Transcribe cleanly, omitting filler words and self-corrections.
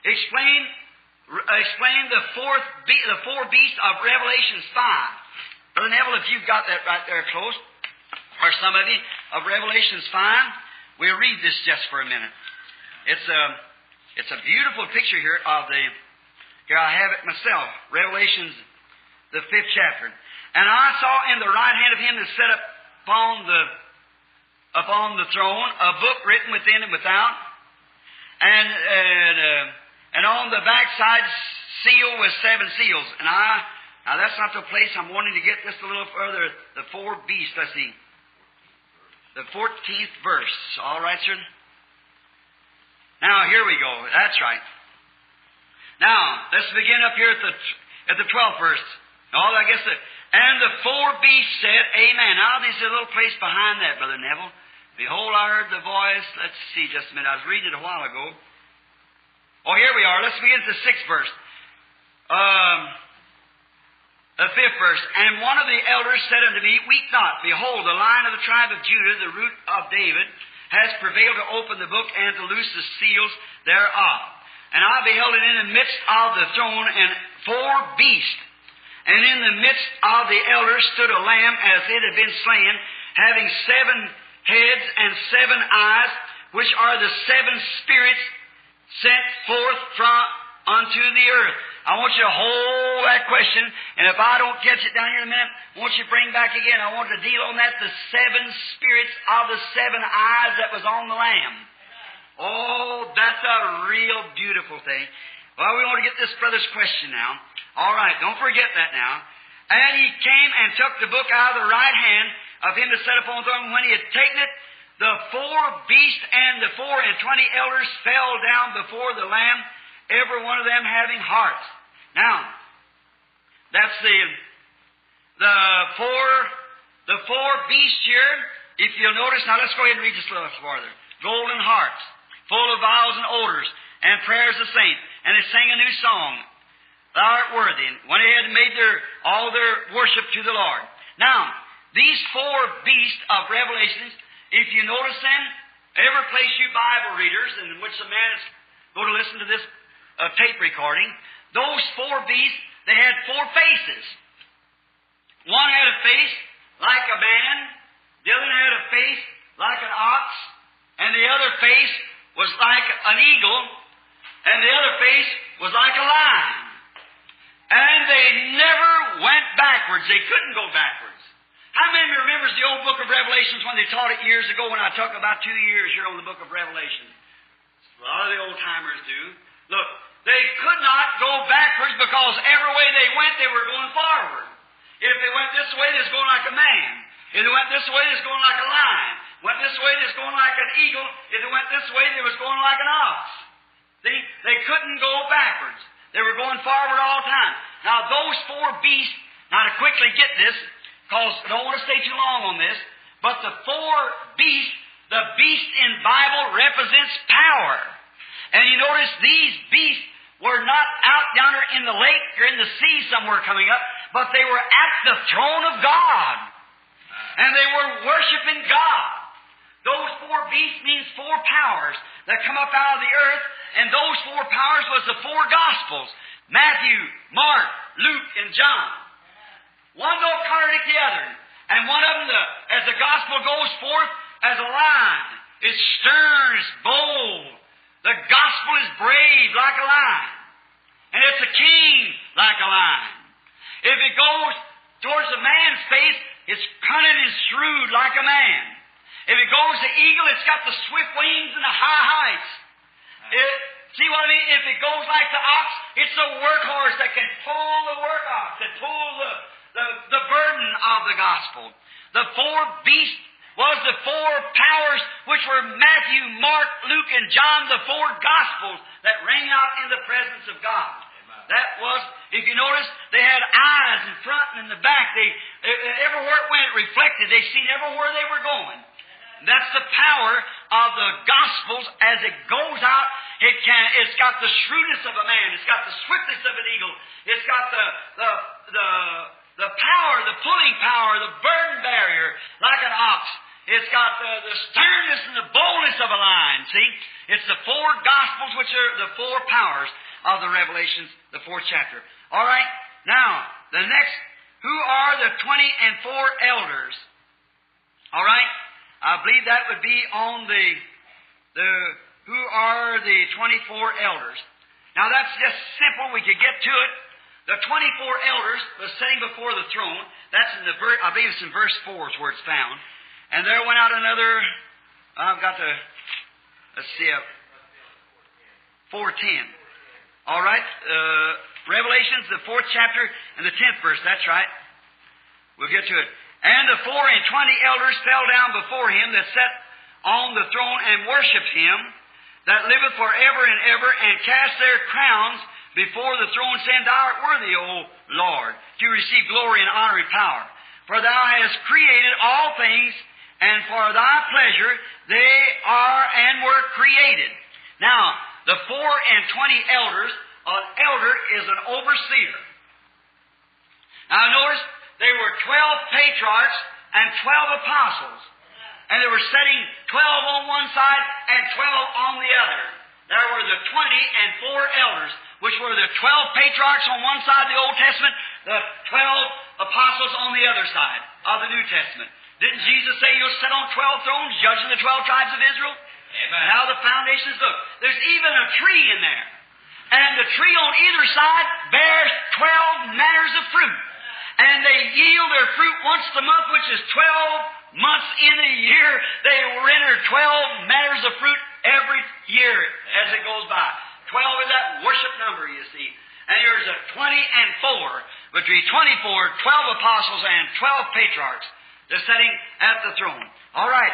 explain the four beasts of Revelation 5. Brother Neville, if you've got that right there close, or some of you, of Revelation 5, we'll read this just for a minute. It's a beautiful picture here of the... Here I have it myself. Revelations, the 5th chapter. And I saw in the right hand of him that sat upon the throne a book written within and without, and on the backside seal with 7 seals. And now that's not the place I'm wanting to get just a little further. The 4 beasts, let's see. The 14th verse. All right, sir? Now, here we go. That's right. Now, let's begin up here at the 12th verse. Oh, I guess and the 4 beasts said, Amen. Now, there's a little place behind that, Brother Neville. Behold, I heard the voice. Let's see just a minute. I was reading it a while ago. Oh, here we are. Let's begin at the 6th verse. The 5th verse. And one of the elders said unto me, Weep not. Behold, the Lion of the tribe of Judah, the root of David, has prevailed to open the book and to loose the seals thereof. And I beheld it in the midst of the throne and 4 beasts. And in the midst of the elders stood a lamb as it had been slain, having 7 heads and 7 eyes, which are the 7 spirits sent forth from unto the earth. I want you to hold that question, and if I don't catch it down here in a minute, I want you to bring back again. I want to deal on that, the 7 spirits of the 7 eyes that was on the lamb. Oh, that's a real beautiful thing. Well, we want to get this brother's question now. All right, don't forget that now. And he came and took the book out of the right hand of him that sat upon the throne. When he had taken it, the 4 beasts and the 24 elders fell down before the Lamb, every one of them having harps. Now, that's the four beasts here. If you'll notice, now let's go ahead and read this a little farther. Golden harps, full of vials and odors, and prayers of saints. And they sang a new song, Thou art worthy, when they had made all their worship to the Lord. Now, these 4 beasts of Revelations, if you notice them, every place you Bible readers, in which a man is going to listen to this tape recording, those 4 beasts, they had 4 faces. One had a face like a man, the other had a face like an ox, and the other face was like an eagle, and the other face was like a lion. And they never went backwards. They couldn't go backwards. How many remembers the old book of Revelations when they taught it years ago when I took about 2 years here on the book of Revelation? A lot of the old-timers do. Look, they could not go backwards because every way they went, they were going forward. If they went this way, they was going like a man. If they went this way, they was going like a lion. Went this way, they was going like an eagle. If they went this way, they was going like an ox. See? They couldn't go backwards. They were going forward all the time. Now, those 4 beasts, now to quickly get this, because I don't want to stay too long on this, but the 4 beasts, the beast in Bible represents power. And you notice these beasts were not out yonder in the lake or in the sea somewhere coming up, but they were at the throne of God. And they were worshiping God. Those 4 beasts means 4 powers that come up out of the earth, and those 4 powers was the 4 Gospels. Matthew, Mark, Luke, and John. One don't contradict the other. And one of them, as the Gospel goes forth as a lion, is stern, it's bold. The Gospel is brave like a lion. And it's a king like a lion. If it goes towards a man's face, it's cunning and shrewd like a man. If it goes to eagle, it's got the swift wings and the high heights. See what I mean? If it goes like the ox, it's a workhorse that can pull the work ox, that pull the burden of the gospel. The 4 beasts was the 4 powers which were Matthew, Mark, Luke, and John, the 4 Gospels that rang out in the presence of God. Amen. That was, if you notice, they had eyes in front and in the back. Everywhere it went, it reflected. They seen everywhere they were going. That's the power of the Gospels as it goes out. It's got the shrewdness of a man. It's got the swiftness of an eagle. It's got the power, the pulling power, the burden barrier, like an ox. It's got the sternness and the boldness of a lion, see? It's the four Gospels, which are the four powers of the Revelations, the fourth chapter. All right? Now, the next, who are the 24 elders? All right? I believe that would be on the who are the 24 elders. Now, that's just simple. We could get to it. The 24 elders was sitting before the throne. That's in I believe it's in verse 4 is where it's found. And there went out another, I've got to, let's see, 4:10. All right, Revelations, the 4th chapter and the 10th verse, that's right. We'll get to it. And the 24 elders fell down before him that sat on the throne and worshipped him that liveth forever and ever, and cast their crowns before the throne, saying, Thou art worthy, O Lord, to receive glory and honor and power. For Thou hast created all things, and for Thy pleasure they are and were created. Now, the 24 elders, an elder is an overseer. Now notice, there were 12 patriarchs and 12 apostles. And they were setting 12 on one side and 12 on the other. There were the 24 elders, which were the 12 patriarchs on one side of the Old Testament, the 12 apostles on the other side of the New Testament. Didn't Jesus say He'll sit on 12 thrones, judging the 12 tribes of Israel? Amen. Now the foundations look. There's even a tree in there. And the tree on either side bears 12 manners of fruit. And they yield their fruit once a month, which is 12 months in a year. They render 12 manners of fruit every year as it goes by. 12 is that worship number, you see. And there's a 24, between 24, 12 apostles and 12 patriarchs. They're sitting at the throne. All right.